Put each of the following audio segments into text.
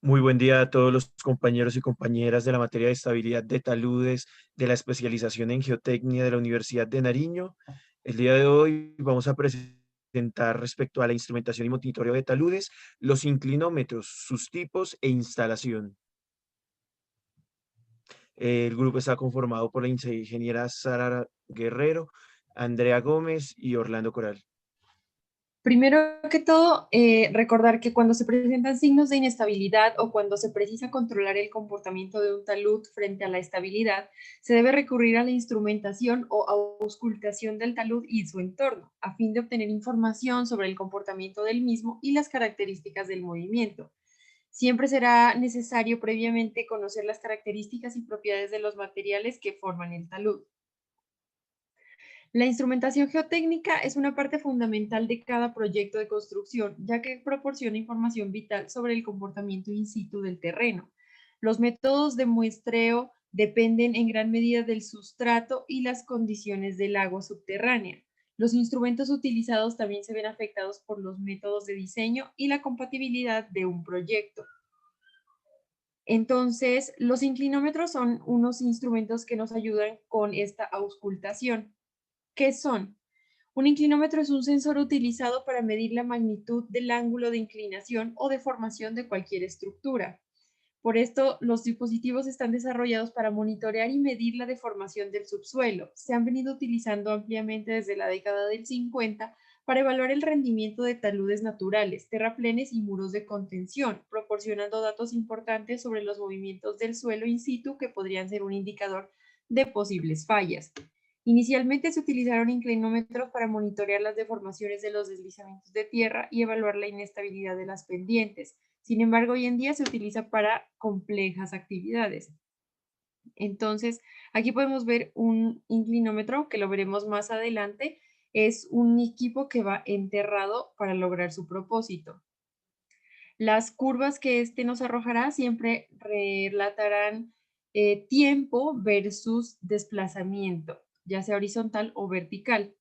Muy buen día a todos los compañeros y compañeras de la materia de estabilidad de taludes de la especialización en geotecnia de la Universidad de Nariño. El día de hoy vamos a presentar respecto a la instrumentación y monitoreo de taludes, los inclinómetros, sus tipos e instalación. El grupo está conformado por la ingeniera Sara Guerrero, Andrea Gómez y Orlando Coral. Primero que todo, recordar que cuando se presentan signos de inestabilidad o cuando se precisa controlar el comportamiento de un talud frente a la estabilidad, se debe recurrir a la instrumentación o auscultación del talud y su entorno, a fin de obtener información sobre el comportamiento del mismo y las características del movimiento. Siempre será necesario previamente conocer las características y propiedades de los materiales que forman el talud. La instrumentación geotécnica es una parte fundamental de cada proyecto de construcción, ya que proporciona información vital sobre el comportamiento in situ del terreno. Los métodos de muestreo dependen en gran medida del sustrato y las condiciones del agua subterránea. Los instrumentos utilizados también se ven afectados por los métodos de diseño y la compatibilidad de un proyecto. Entonces, los inclinómetros son unos instrumentos que nos ayudan con esta auscultación. ¿Qué son? Un inclinómetro es un sensor utilizado para medir la magnitud del ángulo de inclinación o deformación de cualquier estructura. Por esto, los dispositivos están desarrollados para monitorear y medir la deformación del subsuelo. Se han venido utilizando ampliamente desde la década del 50 para evaluar el rendimiento de taludes naturales, terraplenes y muros de contención, proporcionando datos importantes sobre los movimientos del suelo in situ que podrían ser un indicador de posibles fallas. Inicialmente se utilizaron inclinómetros para monitorear las deformaciones de los deslizamientos de tierra y evaluar la inestabilidad de las pendientes. Sin embargo, hoy en día se utiliza para complejas actividades. Entonces, aquí podemos ver un inclinómetro, que lo veremos más adelante. Es un equipo que va enterrado para lograr su propósito. Las curvas que este nos arrojará siempre relatarán tiempo versus desplazamiento, ya sea horizontal o vertical.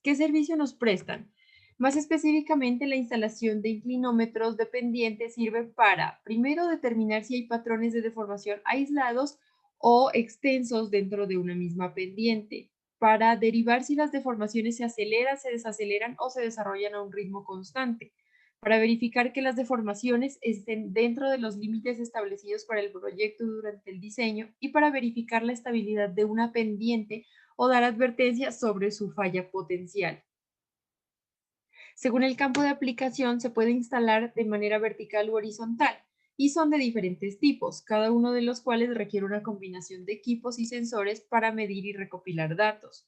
¿Qué servicio nos prestan? Más específicamente, la instalación de inclinómetros dependientes sirve para, primero, determinar si hay patrones de deformación aislados o extensos dentro de una misma pendiente, para derivar si las deformaciones se aceleran, se desaceleran o se desarrollan a un ritmo constante, para verificar que las deformaciones estén dentro de los límites establecidos para el proyecto durante el diseño y para verificar la estabilidad de una pendiente o dar advertencias sobre su falla potencial. Según el campo de aplicación, se puede instalar de manera vertical u horizontal y son de diferentes tipos, cada uno de los cuales requiere una combinación de equipos y sensores para medir y recopilar datos.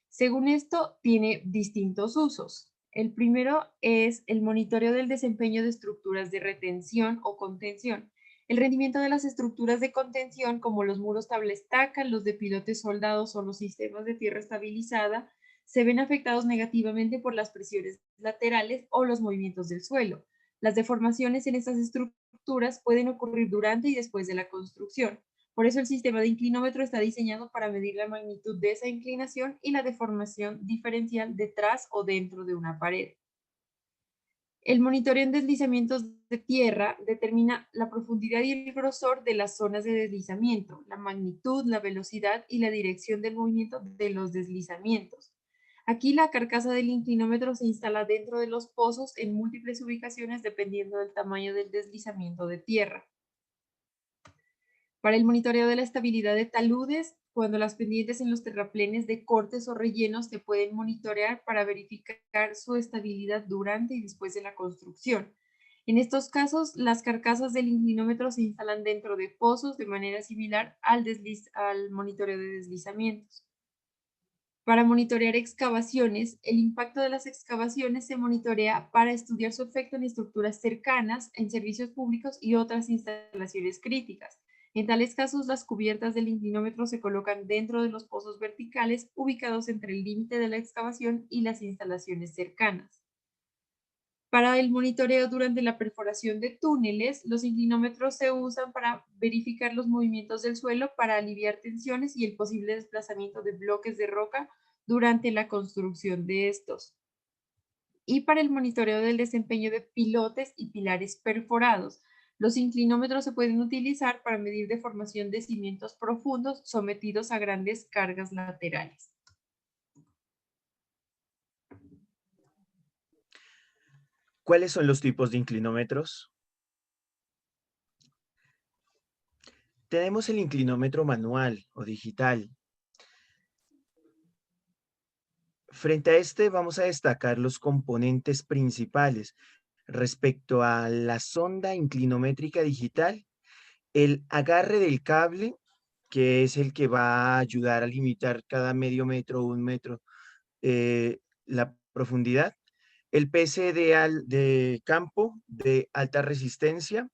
Según esto, tiene distintos usos. El primero es el monitoreo del desempeño de estructuras de retención o contención. El rendimiento de las estructuras de contención, como los muros tabla estaca, los de pilotes soldados o los sistemas de tierra estabilizada, se ven afectados negativamente por las presiones laterales o los movimientos del suelo. Las deformaciones en estas estructuras pueden ocurrir durante y después de la construcción. Por eso el sistema de inclinómetro está diseñado para medir la magnitud de esa inclinación y la deformación diferencial detrás o dentro de una pared. El monitoreo en deslizamientos de tierra determina la profundidad y el grosor de las zonas de deslizamiento, la magnitud, la velocidad y la dirección del movimiento de los deslizamientos. Aquí la carcasa del inclinómetro se instala dentro de los pozos en múltiples ubicaciones dependiendo del tamaño del deslizamiento de tierra. Para el monitoreo de la estabilidad de taludes, cuando las pendientes en los terraplenes de cortes o rellenos se pueden monitorear para verificar su estabilidad durante y después de la construcción. En estos casos, las carcasas del inclinómetro se instalan dentro de pozos de manera similar al monitoreo de deslizamientos. Para monitorear excavaciones, el impacto de las excavaciones se monitorea para estudiar su efecto en estructuras cercanas, en servicios públicos y otras instalaciones críticas. En tales casos, las cubiertas del inclinómetro se colocan dentro de los pozos verticales ubicados entre el límite de la excavación y las instalaciones cercanas. Para el monitoreo durante la perforación de túneles, los inclinómetros se usan para verificar los movimientos del suelo, para aliviar tensiones y el posible desplazamiento de bloques de roca durante la construcción de estos. Y para el monitoreo del desempeño de pilotes y pilares perforados, Los inclinómetros se pueden utilizar para medir deformación de cimientos profundos sometidos a grandes cargas laterales. ¿Cuáles son los tipos de inclinómetros? Tenemos el inclinómetro manual o digital. Frente a este vamos a destacar los componentes principales respecto a la sonda inclinométrica digital, el agarre del cable, que es el que va a ayudar a limitar cada medio metro o un metro la profundidad, el PC de campo de alta resistencia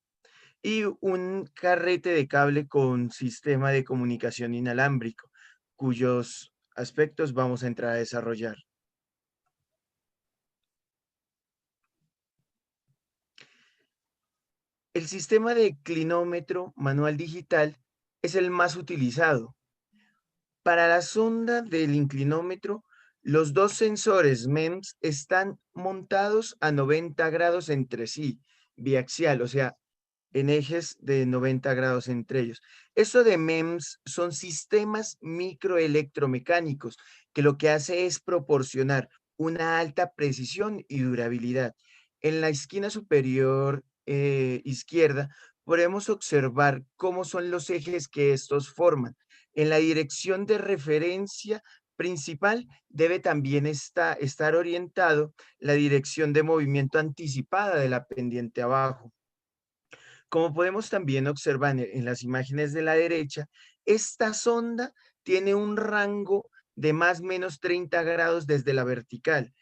y un carrete de cable con sistema de comunicación inalámbrico, cuyos aspectos vamos a entrar a desarrollar. El sistema de clinómetro manual digital es el más utilizado. Para la sonda del inclinómetro, los dos sensores MEMS están montados a 90 grados entre sí, biaxial, o sea, en ejes de 90 grados entre ellos. Eso de MEMS son sistemas microelectromecánicos que lo que hace es proporcionar una alta precisión y durabilidad. En la esquina superior izquierda podemos observar cómo son los ejes que estos forman. En la dirección de referencia principal debe también estar orientado la dirección de movimiento anticipada de la pendiente abajo. Como podemos también observar en las imágenes de la derecha, esta sonda tiene un rango de más o menos 30 grados desde la vertical.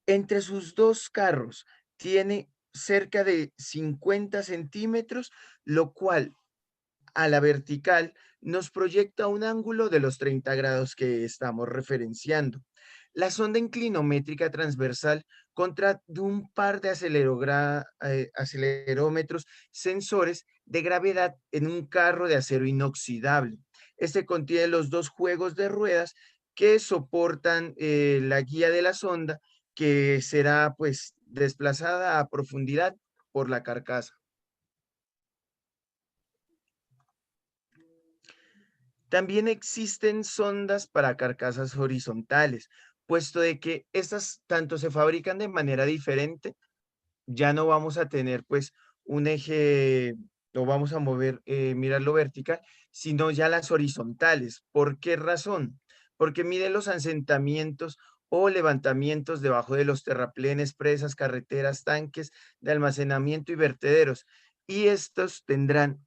Entre sus dos carros tiene cerca de 50 centímetros, lo cual a la vertical nos proyecta un ángulo de los 30 grados que estamos referenciando. La sonda inclinométrica transversal contra de un par de acelerómetros sensores de gravedad en un carro de acero inoxidable. Este contiene los dos juegos de ruedas que soportan la guía de la sonda, que será pues desplazada a profundidad por la carcasa. También existen sondas para carcasas horizontales, puesto de que estas tanto se fabrican de manera diferente, ya no vamos a tener pues un eje, no vamos a mover, mirarlo vertical, sino ya las horizontales. ¿Por qué razón? Porque mide los asentamientos o levantamientos debajo de los terraplenes, presas, carreteras, tanques de almacenamiento y vertederos. Y estos tendrán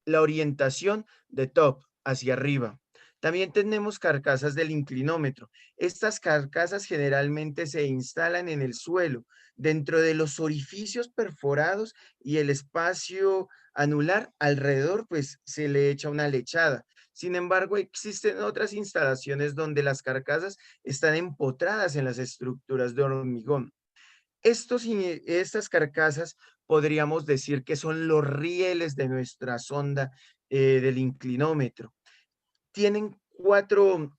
la orientación de top hacia arriba. También tenemos carcasas del inclinómetro. Estas carcasas generalmente se instalan en el suelo, dentro de los orificios perforados y el espacio anular alrededor, pues se le echa una lechada. Sin embargo, existen otras instalaciones donde las carcasas están empotradas en las estructuras de hormigón. Estas carcasas podríamos decir que son los rieles de nuestra sonda del inclinómetro. Tienen cuatro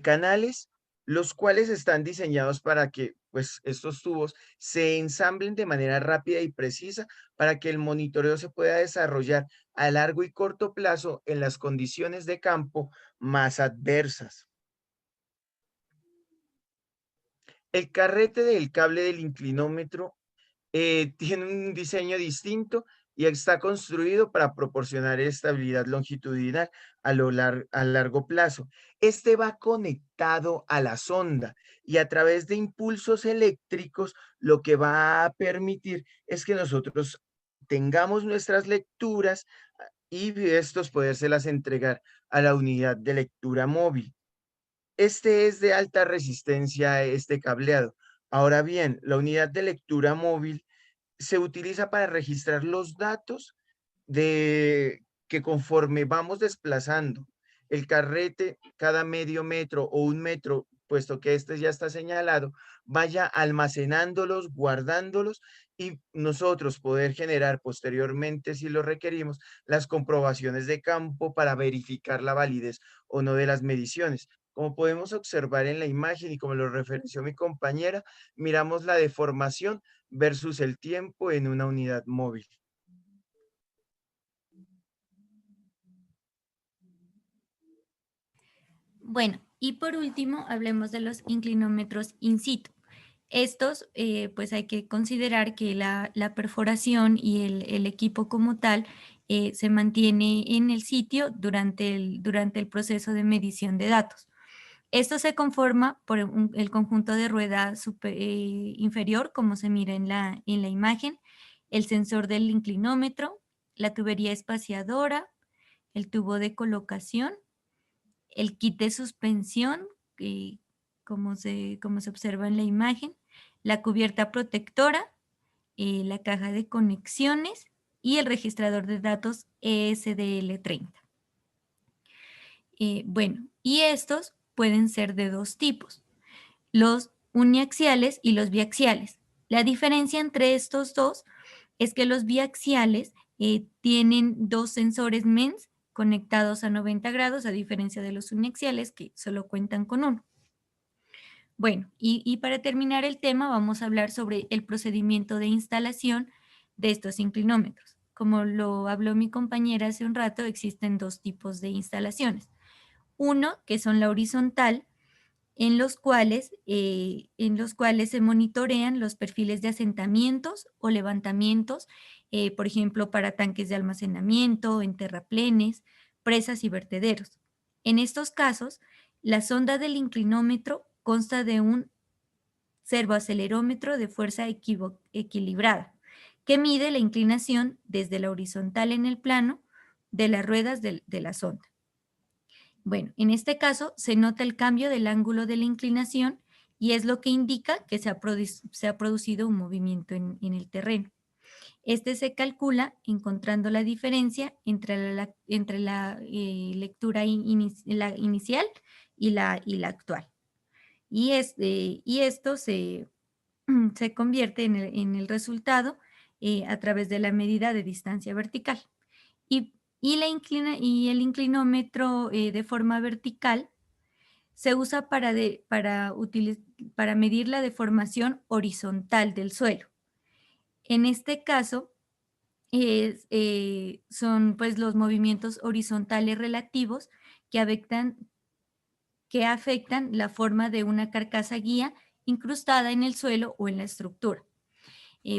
canales, los cuales están diseñados para que pues, estos tubos se ensamblen de manera rápida y precisa para que el monitoreo se pueda desarrollar a largo y corto plazo en las condiciones de campo más adversas. El carrete del cable del inclinómetro tiene un diseño distinto y está construido para proporcionar estabilidad longitudinal a largo plazo. Este va conectado a la sonda y a través de impulsos eléctricos lo que va a permitir es que nosotros tengamos nuestras lecturas y estos podérselas entregar a la unidad de lectura móvil. Este es de alta resistencia, este cableado. Ahora bien, la unidad de lectura móvil se utiliza para registrar los datos de que conforme vamos desplazando el carrete cada medio metro o un metro, puesto que este ya está señalado, vaya almacenándolos, guardándolos y nosotros poder generar posteriormente, si lo requerimos, las comprobaciones de campo para verificar la validez o no de las mediciones. Como podemos observar en la imagen y como lo referenció mi compañera, miramos la deformación versus el tiempo en una unidad móvil. Bueno, y por último, hablemos de los inclinómetros in situ. Estos, pues hay que considerar que la perforación y el equipo como tal se mantiene en el sitio durante el proceso de medición de datos. Esto se conforma por el conjunto de rueda inferior, como se mira en la imagen, el sensor del inclinómetro, la tubería espaciadora, el tubo de colocación, el kit de suspensión, como se observa en la imagen, la cubierta protectora, la caja de conexiones y el registrador de datos ESDL30. Bueno, y estos pueden ser de dos tipos, los uniaxiales y los biaxiales. La diferencia entre estos dos es que los biaxiales tienen dos sensores MEMS conectados a 90 grados, a diferencia de los uniaxiales que solo cuentan con uno. Bueno, y para terminar el tema vamos a hablar sobre el procedimiento de instalación de estos inclinómetros. Como lo habló mi compañera hace un rato, existen dos tipos de instalaciones. Uno, que son la horizontal, en los cuales se monitorean los perfiles de asentamientos o levantamientos, por ejemplo, para tanques de almacenamiento, en terraplenes, presas y vertederos. En estos casos, la sonda del inclinómetro consta de un servoacelerómetro de fuerza equilibrada, que mide la inclinación desde la horizontal en el plano de las ruedas de la sonda. Bueno, en este caso se nota el cambio del ángulo de la inclinación y es lo que indica que se ha producido un movimiento en el terreno. Este se calcula encontrando la diferencia entre la lectura la inicial y la actual. Y esto se convierte en el resultado a través de la medida de distancia vertical. Y el inclinómetro de forma vertical se usa para medir la deformación horizontal del suelo. En este caso, son pues los movimientos horizontales relativos que afectan la forma de una carcasa guía incrustada en el suelo o en la estructura.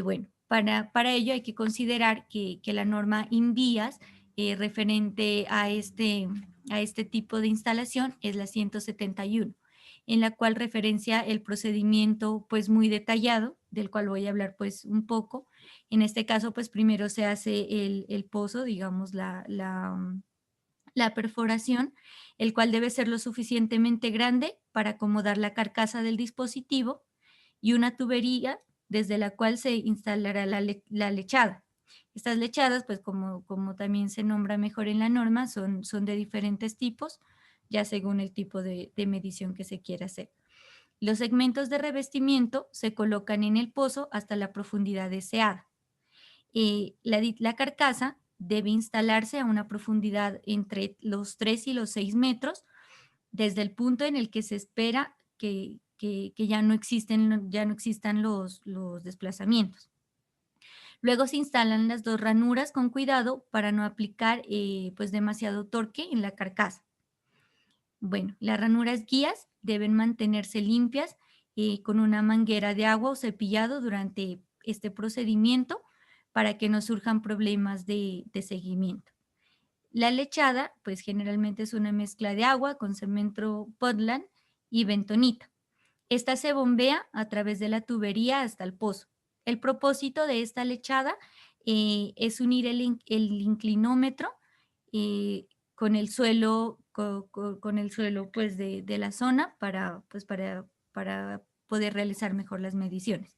Bueno, para ello hay que considerar que la norma INVIAS referente a este tipo de instalación es la 171, en la cual referencia el procedimiento pues muy detallado, del cual voy a hablar pues un poco. En este caso pues primero se hace el pozo, digamos la perforación, el cual debe ser lo suficientemente grande para acomodar la carcasa del dispositivo y una tubería desde la cual se instalará la lechada. Estas lechadas, pues como también se nombra mejor en la norma, son de diferentes tipos, ya según el tipo de medición que se quiera hacer. Los segmentos de revestimiento se colocan en el pozo hasta la profundidad deseada. La carcasa debe instalarse a una profundidad entre los 3 y los 6 metros, desde el punto en el que se espera que ya no existan los desplazamientos. Luego se instalan las dos ranuras con cuidado para no aplicar pues demasiado torque en la carcasa. Bueno, las ranuras guías deben mantenerse limpias con una manguera de agua o cepillado durante este procedimiento para que no surjan problemas de seguimiento. La lechada, pues generalmente es una mezcla de agua con cemento Portland y bentonita. Esta se bombea a través de la tubería hasta el pozo. El propósito de esta lechada es unir el inclinómetro con el suelo, con el suelo pues, de la zona para poder realizar mejor las mediciones.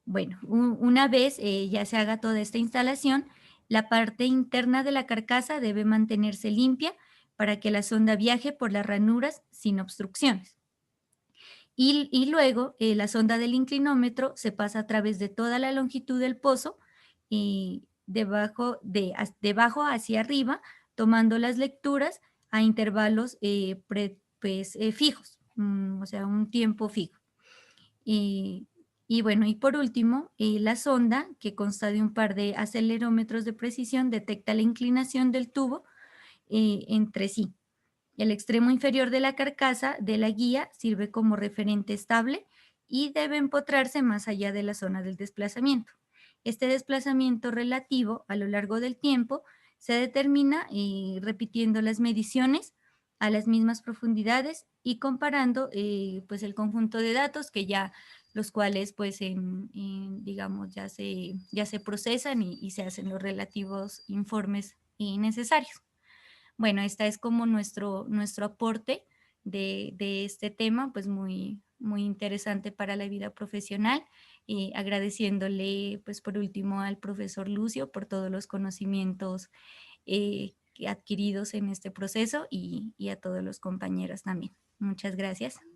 Bueno, una vez ya se haga toda esta instalación, la parte interna de la carcasa debe mantenerse limpia para que la sonda viaje por las ranuras sin obstrucciones. Y luego la sonda del inclinómetro se pasa a través de toda la longitud del pozo, de abajo hacia arriba, tomando las lecturas a intervalos fijos, o sea, un tiempo fijo. Y bueno, y por último, la sonda, que consta de un par de acelerómetros de precisión, detecta la inclinación del tubo entre sí. El extremo inferior de la carcasa de la guía sirve como referente estable y debe empotrarse más allá de la zona del desplazamiento. Este desplazamiento relativo a lo largo del tiempo se determina repitiendo las mediciones a las mismas profundidades y comparando pues el conjunto de datos que ya los cuales pues digamos ya se procesan y se hacen los relativos informes necesarios. Bueno, esta es como nuestro aporte de este tema, pues muy interesante para la vida profesional, agradeciéndole pues por último al profesor Lucio por todos los conocimientos adquiridos en este proceso y a todos los compañeros también. Muchas gracias.